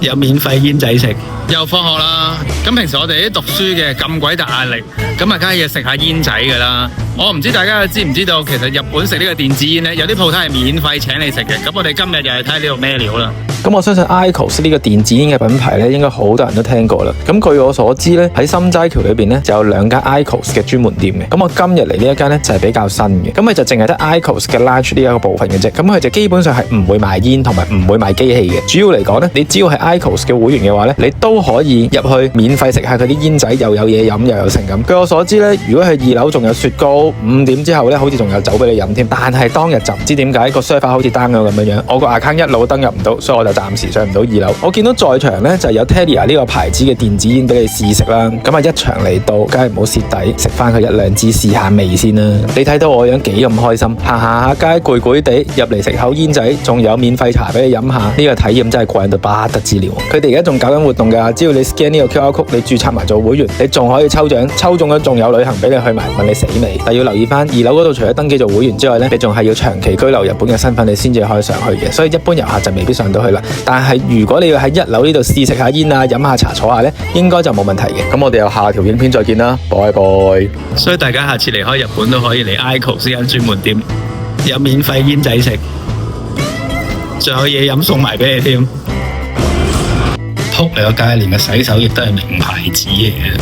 有免費煙仔食。又放學啦，咁平時我哋啲讀書嘅咁鬼大壓力，咁啊梗係要食下煙仔噶啦。我唔知大家知唔知道，其實日本食呢個電子煙呢，有啲鋪頭係免費請你食嘅。咁我哋今日又係睇下呢度咩料啦。咁我相信 IQOS 呢個電子煙嘅品牌咧，應該好多人都聽過啦。咁據我所知咧，喺心齋橋裏邊咧就有2間 IQOS 嘅專門店嘅。咁我今日嚟呢一間咧就係比較新嘅。咁佢就淨係得 IQOS 嘅 lounge 呢一個部分嘅啫。咁佢就基本上係唔會賣煙同埋唔會賣機器嘅。主要嚟講咧，你只要係 IQOS 嘅會員嘅話咧，你都可以入去免費食下佢啲煙仔，又有嘢飲又有成咁。據我所知咧，如果係2樓仲有雪糕，5點之後咧好似仲有酒俾你飲添。但係當日就唔知點解個 server 好似 down 咗咁樣，我個 account 一路登入唔到，所以我就暫時上唔到2樓。我見到在場咧就有 Telia 呢個牌子嘅電子煙俾你試食啦。咁啊一場嚟到，梗係唔好蝕底，食翻佢1-2支試下味先啦。你睇到我樣幾咁開心，行下街攰攰地入嚟食口煙仔，仲有免費茶俾你飲下，呢個體驗真係過癮到不得之了。佢哋而家仲搞緊活動㗎，只要你 scan 呢個 QR code，你註冊埋做會員，你仲可以抽獎，抽中咗仲有旅行俾你去埋，問你死未？但要留意翻2樓嗰度，除咗登記做會員之外咧，你仲係要長期居留日本嘅身份，你先至可以上去嘅。所以一般遊客就未必上到去啦。但係如果你要喺1樓呢度試食下煙啊，飲下茶，坐下咧，應該就冇問題嘅。咁我哋又下條影片再見啦，拜拜。所以大家下次離開日本都可以嚟 IQOS 呢間專門店，有免費煙仔食，仲有嘢飲送埋俾你添。仆你個街，連個洗手液都係名牌子嚟嘅。